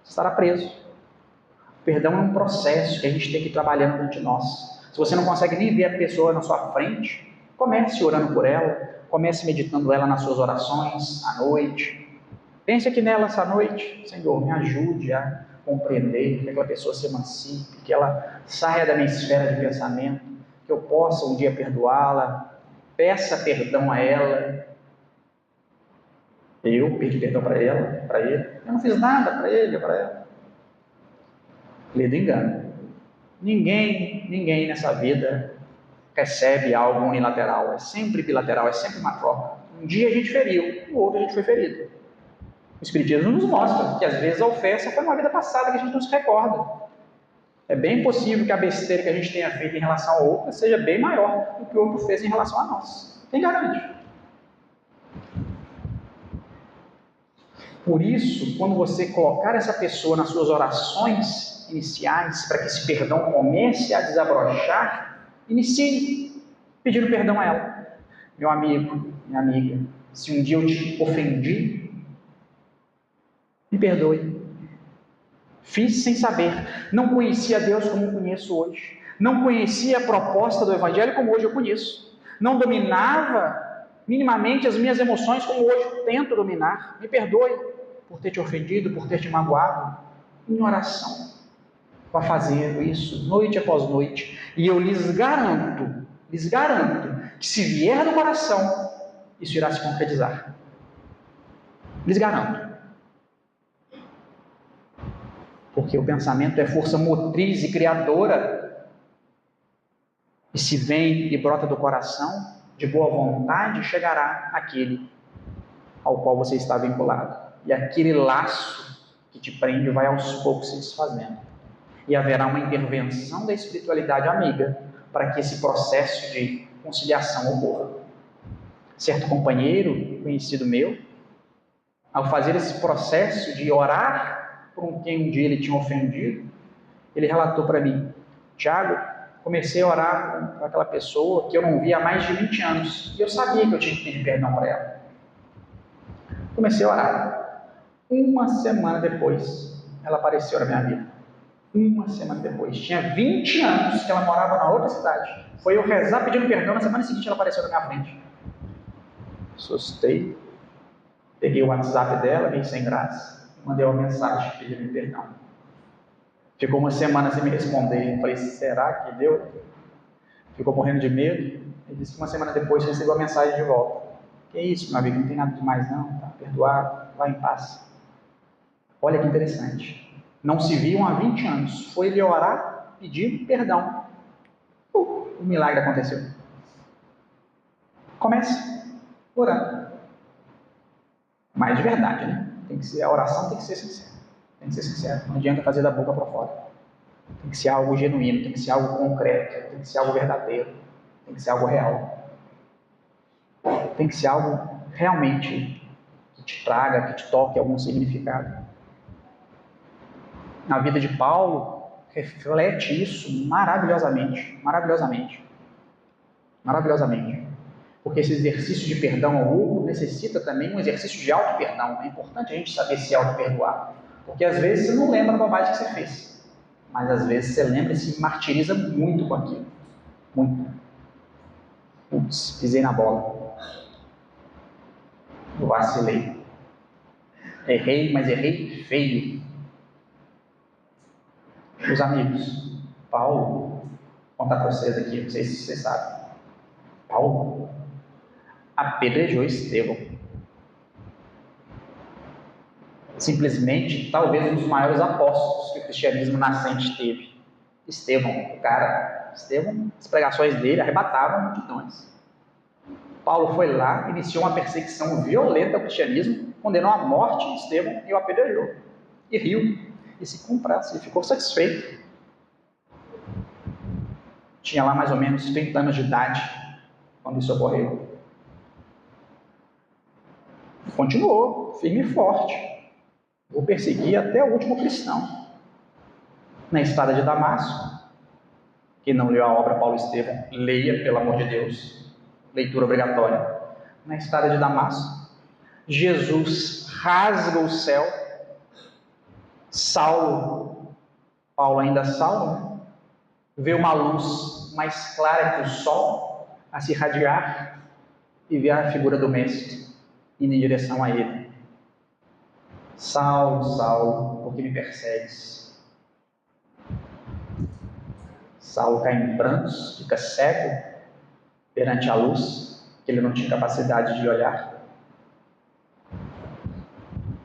Você estará preso. O perdão é um processo que a gente tem que ir trabalhando dentro de nós. Se você não consegue nem ver a pessoa na sua frente, comece orando por ela, comece meditando ela nas suas orações, à noite. Pense aqui nela essa noite. Senhor, me ajude a compreender, que aquela pessoa se emancipe, que ela saia da minha esfera de pensamento, que eu possa um dia perdoá-la. Peça perdão a ela. Eu pedi perdão para ela, para ele. Eu não fiz nada para ele, para ela. Lê do engano. Ninguém nessa vida recebe algo unilateral. É sempre bilateral, é sempre uma troca. Um dia a gente feriu, no outro a gente foi ferido. O Espiritismo nos mostra que às vezes a ofensa foi uma vida passada que a gente não se recorda. É bem possível que a besteira que a gente tenha feito em relação ao outro seja bem maior do que o outro fez em relação a nós. Quem garante? Por isso, quando você colocar essa pessoa nas suas orações iniciais, para que esse perdão comece a desabrochar, inicie pedindo perdão a ela. Meu amigo, minha amiga, se um dia eu te ofendi, me perdoe. Fiz sem saber. Não conhecia Deus como conheço hoje. Não conhecia a proposta do Evangelho como hoje eu conheço. Não dominava minimamente as minhas emoções como hoje tento dominar. Me perdoe por ter te ofendido, por ter te magoado. Em oração, vá fazendo isso noite após noite. E eu lhes garanto, que se vier do coração, isso irá se concretizar. Lhes garanto. Porque o pensamento é força motriz e criadora. E se vem e brota do coração, de boa vontade, chegará àquele ao qual você está vinculado. E aquele laço que te prende vai aos poucos se desfazendo. E haverá uma intervenção da espiritualidade amiga para que esse processo de conciliação ocorra. Certo companheiro, conhecido meu, ao fazer esse processo de orar por quem um dia ele tinha ofendido, ele relatou para mim: Tiago, comecei a orar para aquela pessoa que eu não via há mais de 20 anos, e eu sabia que eu tinha que pedir perdão para ela. Comecei a orar. Uma semana depois, ela apareceu na minha vida. Uma semana depois. Tinha 20 anos que ela morava na outra cidade. Foi eu rezar pedindo perdão, na semana seguinte ela apareceu na minha frente. Assustei. Peguei o WhatsApp dela, meio sem graça. Mandei uma mensagem pedindo perdão. Ficou uma semana sem me responder. Falei, será que deu? Ficou morrendo de medo. Ele disse que uma semana depois recebeu a mensagem de volta. Que isso, meu amigo, não tem nada demais não, tá perdoado, vai em paz. Olha que interessante. Não se viam há 20 anos. Foi ele orar, pedir perdão. O milagre aconteceu. Comece orando. Mas de verdade, né? A oração tem que ser sincera. Tem que ser sincera. Não adianta fazer da boca para fora. Tem que ser algo genuíno, tem que ser algo concreto, tem que ser algo verdadeiro, tem que ser algo real. Tem que ser algo realmente que te traga, que te toque algum significado. Na vida de Paulo, reflete isso maravilhosamente, maravilhosamente, maravilhosamente. Porque esse exercício de perdão ao outro necessita também um exercício de auto-perdão. É importante a gente saber se auto-perdoar. Porque às vezes você não lembra a bobagem que você fez. Mas às vezes você lembra e se martiriza muito com aquilo. Muito. Putz, pisei na bola. Vacilei. Errei, mas errei feio. Meus amigos, Paulo, vou contar para vocês aqui, não sei se vocês sabem. Paulo apedrejou Estevão. Simplesmente, talvez um dos maiores apóstolos que o cristianismo nascente teve. Estevão, as pregações dele arrebatavam multidões. Paulo foi lá, iniciou uma perseguição violenta ao cristianismo, condenou à morte Estevão e o apedrejou. E riu, e se comprasse, e ficou satisfeito. Tinha lá mais ou menos 30 anos de idade quando isso ocorreu. Continuou, firme e forte. Vou perseguir até o último cristão. Na estrada de Damasco, quem não leu a obra Paulo Estevão, leia, pelo amor de Deus. Leitura obrigatória. Na estrada de Damasco, Jesus rasga o céu. Saulo, Paulo ainda Saulo, né? Vê uma luz mais clara que o sol a se irradiar e vê a figura do Mestre indo em direção a ele. Saulo, Saulo, por que me persegues? Saulo cai em prantos, fica cego perante a luz, que ele não tinha capacidade de olhar.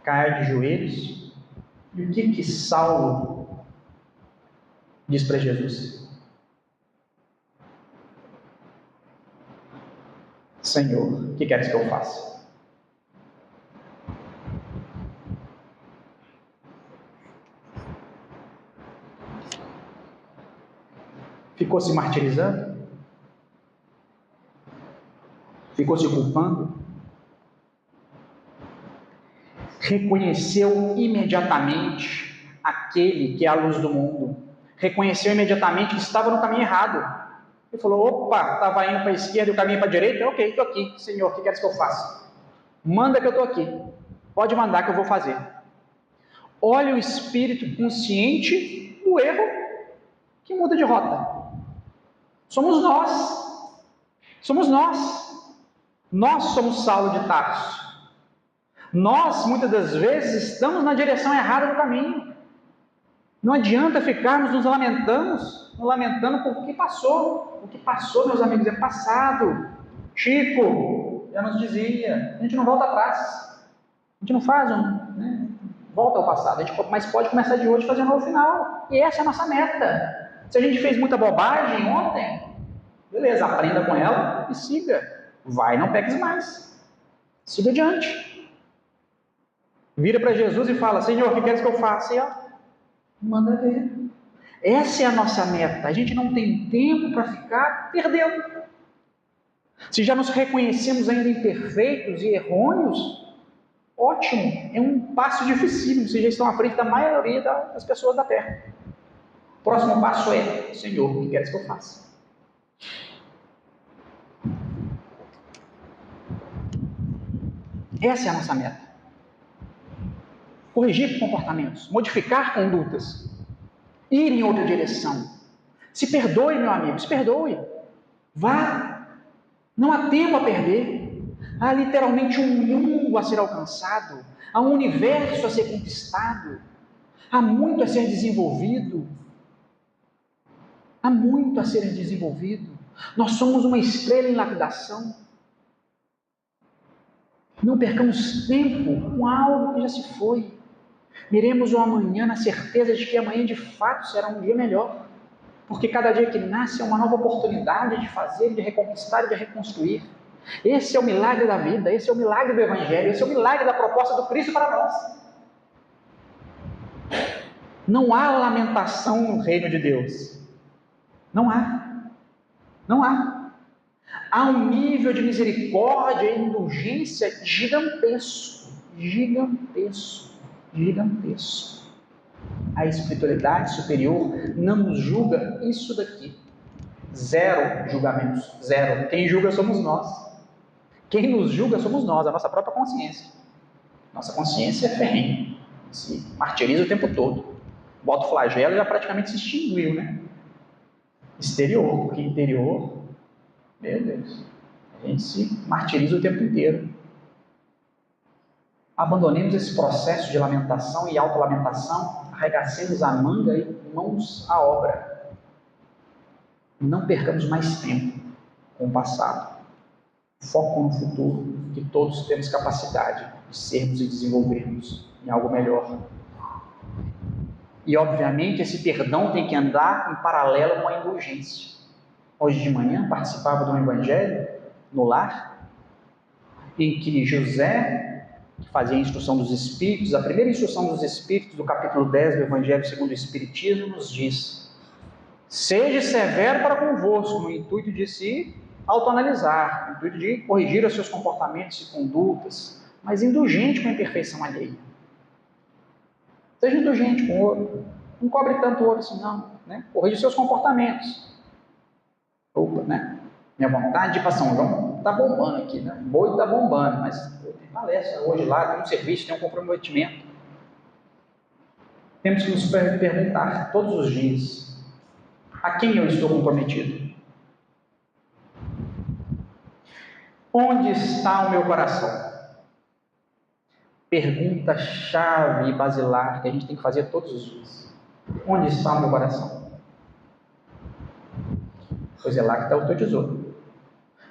Cai de joelhos. E o que Saulo diz para Jesus? Senhor, o que queres que eu faça? Ficou se martirizando? Ficou se culpando? Reconheceu imediatamente aquele que é a luz do mundo. Reconheceu imediatamente que estava no caminho errado. Ele falou, opa, estava indo para a esquerda e o caminho para a direita? Ok, estou aqui. Senhor, o que queres que eu faça? Manda que eu estou aqui. Pode mandar que eu vou fazer. Olha o espírito consciente do erro que muda de rota. Somos nós. Somos nós. Nós somos Saulo de Tarso. Nós, muitas das vezes, estamos na direção errada do caminho. Não adianta ficarmos nos lamentando por o que passou. O que passou, meus amigos, é passado. Chico já nos dizia, a gente não volta atrás. A gente não faz volta ao passado. Mas pode começar de hoje e fazer um novo final. E essa é a nossa meta. Se a gente fez muita bobagem ontem, beleza, aprenda com ela e siga. Vai, não peques mais. Siga adiante. Vira para Jesus e fala, Senhor, o que queres que eu faça? E manda ver. Essa é a nossa meta. A gente não tem tempo para ficar perdendo. Se já nos reconhecemos ainda imperfeitos e errôneos, ótimo. É um passo dificílimo. Vocês já estão à frente da maioria das pessoas da Terra. O próximo passo é, Senhor, o que queres que eu faça? Essa é a nossa meta. Corrigir comportamentos, modificar condutas. ir em outra direção. Se perdoe, meu amigo, se perdoe. Vá. Não há tempo a perder. Há literalmente um mundo a ser alcançado. Há um universo a ser conquistado. Há muito a ser desenvolvido. Há muito a ser desenvolvido. Nós somos uma estrela em lapidação. Não percamos tempo com algo que já se foi. Miremos o amanhã na certeza de que amanhã de fato será um dia melhor. Porque cada dia que nasce é uma nova oportunidade de fazer, de reconquistar e de reconstruir. Esse é o milagre da vida, esse é o milagre do Evangelho, esse é o milagre da proposta do Cristo para nós. Não há lamentação no reino de Deus. Não há. Não há. Há um nível de misericórdia e indulgência gigantesco. Gigantesco. Gigantesco. A espiritualidade superior não nos julga isso daqui. Zero julgamentos. Zero. Quem julga somos nós. Quem nos julga somos nós, a nossa própria consciência. Nossa consciência é ferrenha. Se martiriza o tempo todo. Bota o flagelo e já praticamente se extinguiu, né? Exterior, porque interior, meu Deus, a gente se martiriza o tempo inteiro. Abandonemos esse processo de lamentação e autolamentação, arregacemos a manga e mãos à obra. Não percamos mais tempo com o passado. Foco no futuro, que todos temos capacidade de sermos e desenvolvermos em algo melhor. E, obviamente, esse perdão tem que andar em paralelo com a indulgência. Hoje de manhã, participava de um evangelho no lar, em que José, que fazia a instrução dos Espíritos, a primeira instrução dos Espíritos, do capítulo 10 do Evangelho segundo o Espiritismo, nos diz: seja severo para convosco, no intuito de se autoanalisar, no intuito de corrigir os seus comportamentos e condutas, mas indulgente com a imperfeição alheia. Seja indulgente com o outro. Não cobre tanto o outro assim, não. Né? Corrija os seus comportamentos. Opa, né? Minha vontade de ir para São João está bombando aqui, né? O boi está bombando, mas tem palestra hoje lá, tem um serviço, tem um comprometimento. Temos que nos perguntar todos os dias: a quem eu estou comprometido? Onde está o meu coração? Pergunta-chave e basilar que a gente tem que fazer todos os dias. Onde está o meu coração? Pois é lá que está o teu tesouro.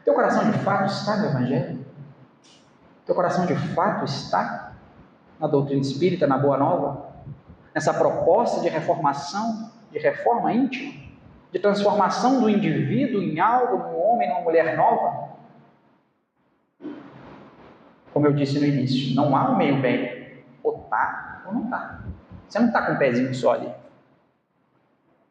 Teu coração de fato está no Evangelho? Teu coração de fato está na doutrina espírita, na Boa Nova? Nessa proposta de reformação, de reforma íntima, de transformação do indivíduo em algo, num homem, numa mulher nova? Como eu disse no início, não há um meio bem. Ou está ou não está. Você não está com um pezinho só ali.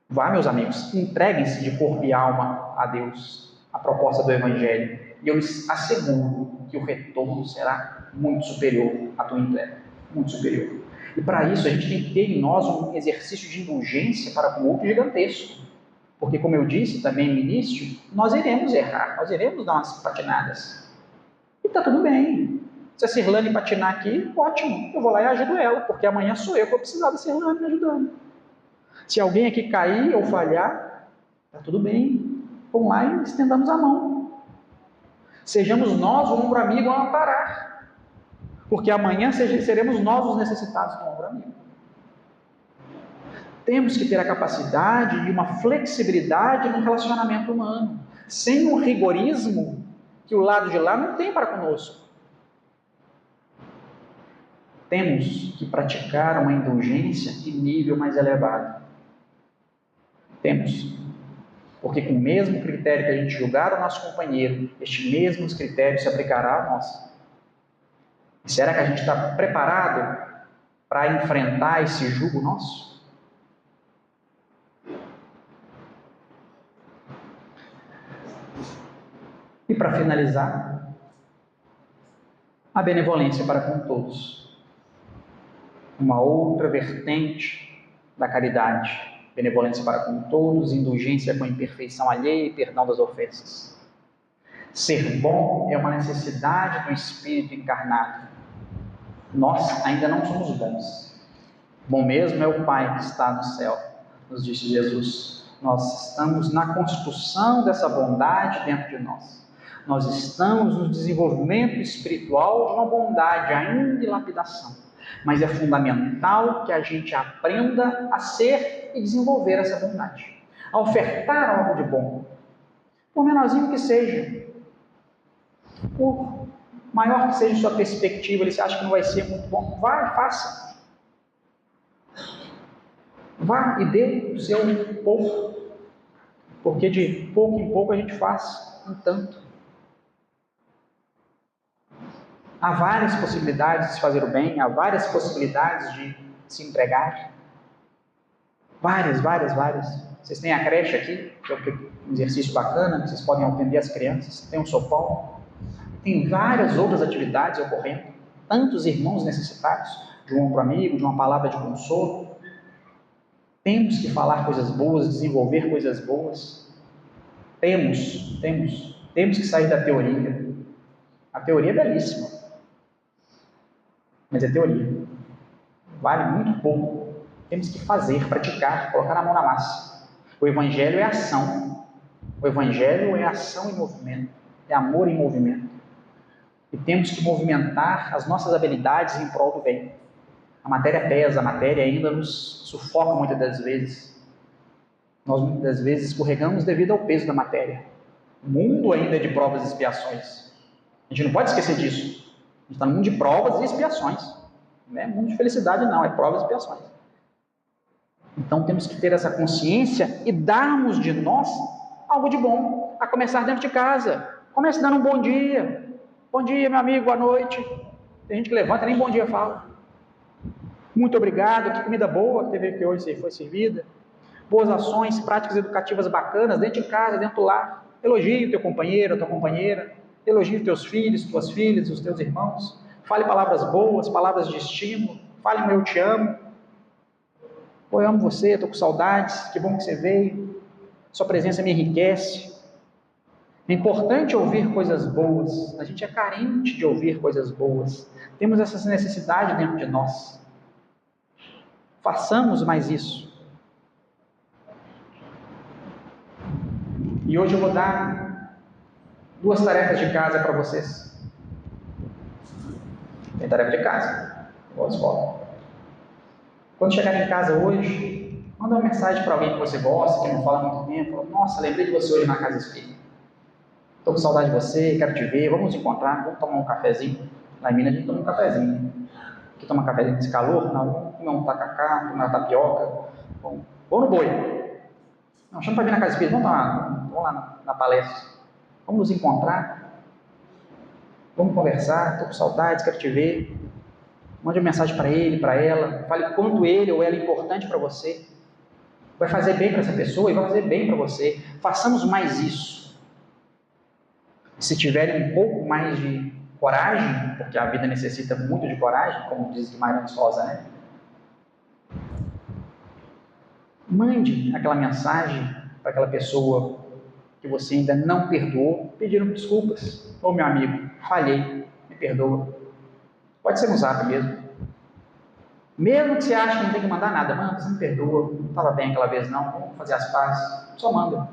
Vá, meus amigos, entreguem-se de corpo e alma a Deus, a proposta do Evangelho. E eu lhes asseguro que o retorno será muito superior à tua entrega. Muito superior. E para isso a gente tem que ter em nós um exercício de indulgência para com o outro gigantesco. Porque, como eu disse também no início, nós iremos errar, nós iremos dar umas patinadas. E está tudo bem. Se a Cirlane patinar aqui, ótimo, eu vou lá e ajudo ela, porque amanhã sou eu que vou precisar da Cirlane me ajudando. Se alguém aqui cair ou falhar, está tudo bem, vamos lá e estendamos a mão. Sejamos nós o ombro amigo a amparar, porque amanhã seremos nós os necessitados do ombro amigo. Temos que ter a capacidade e uma flexibilidade no relacionamento humano, sem um rigorismo que o lado de lá não tem para conosco. Temos que praticar uma indulgência de nível mais elevado. Temos. Porque com o mesmo critério que a gente julgar o nosso companheiro, este mesmo critério se aplicará a nós. E será que a gente está preparado para enfrentar esse jugo nosso? E para finalizar, a benevolência para com todos. Uma outra vertente da caridade. Benevolência para com todos, indulgência com a imperfeição alheia e perdão das ofensas. Ser bom é uma necessidade do espírito encarnado. Nós ainda não somos bons. Bom mesmo é o Pai que está no céu. nos disse Jesus. Nós estamos na construção dessa bondade dentro de nós. Nós estamos no desenvolvimento espiritual de uma bondade ainda em lapidação. Mas é fundamental que a gente aprenda a ser e desenvolver essa bondade. A ofertar algo de bom. Por menorzinho que seja. Por maior que seja a sua perspectiva, você acha que não vai ser muito bom? Vai, faça. Vá e dê o seu pouco. Porque de pouco em pouco a gente faz um tanto. Há várias possibilidades de fazer o bem, há várias possibilidades de se entregar. Várias. Vocês têm a creche aqui, que é um exercício bacana, que vocês podem atender as crianças, tem um sopão, tem várias outras atividades ocorrendo, tantos irmãos necessitados de um ombro amigo, de uma palavra de consolo. Temos que falar coisas boas, desenvolver coisas boas. Temos que sair da teoria. A teoria é belíssima, mas é teoria. Vale muito pouco. Temos que fazer, praticar, colocar a mão na massa. O Evangelho é ação. O Evangelho é ação em movimento. É amor em movimento. E temos que movimentar as nossas habilidades em prol do bem. A matéria pesa, a matéria ainda nos sufoca muitas das vezes. Nós muitas das vezes escorregamos devido ao peso da matéria. O mundo ainda é de provas e expiações. A gente não pode esquecer disso. A gente está no mundo de provas e expiações. Não é mundo de felicidade não, é provas e expiações. Então temos que ter essa consciência e darmos de nós algo de bom, a começar dentro de casa. Comece dando um bom dia. Bom dia, meu amigo, boa noite. Tem gente que levanta nem bom dia fala. Muito obrigado, que comida boa que teve aqui hoje, foi servida. Boas ações, práticas educativas bacanas, dentro de casa, dentro do lar. Elogie o teu companheiro, a tua companheira. Elogie os teus filhos, tuas filhas, os teus irmãos. Fale palavras boas, palavras de estímulo. Fale um eu te amo. Pô, eu amo você, estou com saudades, que bom que você veio. Sua presença me enriquece. É importante ouvir coisas boas. A gente é carente de ouvir coisas boas. Temos essa necessidade dentro de nós. Façamos mais isso. E hoje eu vou dar 2 tarefas de casa para vocês. Tem tarefa de casa, igual a escola. Quando chegar em casa hoje, manda uma mensagem para alguém que você gosta, que não fala há muito tempo. Fala, nossa, lembrei de você hoje na casa espírita. Estou com saudade de você, quero te ver, vamos nos encontrar, vamos tomar um cafezinho. Lá em Minas a gente toma um cafezinho. Aqui toma um cafezinho nesse calor? Não, vamos comer um tacacá, comer uma tapioca. Vamos no boi. Não, chama para vir na casa espírita, vamos lá na palestra. Vamos nos encontrar. Vamos conversar, estou com saudades, quero te ver. Mande uma mensagem para ele, para ela. Fale quanto ele ou ela é importante para você. Vai fazer bem para essa pessoa e vai fazer bem para você. Façamos mais isso. Se tiverem um pouco mais de coragem, porque a vida necessita muito de coragem, como diz Guimarães Rosa, né? Mande aquela mensagem para aquela pessoa que você ainda não perdoou, pedindo desculpas. Ô meu amigo, falhei, me perdoa. Pode ser no zap mesmo. Mesmo que você ache que não tem que mandar nada, mano, você me perdoa, não estava bem aquela vez não, vamos fazer as pazes. Só manda.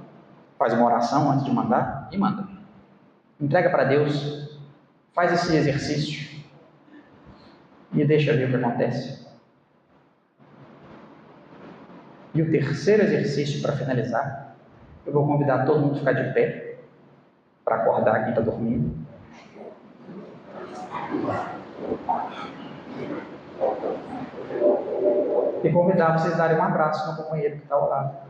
Faz uma oração antes de mandar e manda. Entrega para Deus, faz esse exercício e deixa ver o que acontece. E o terceiro exercício para finalizar, eu vou convidar todo mundo a ficar de pé para acordar quem está dormindo. E convidar para vocês darem um abraço no companheiro que está ao lado.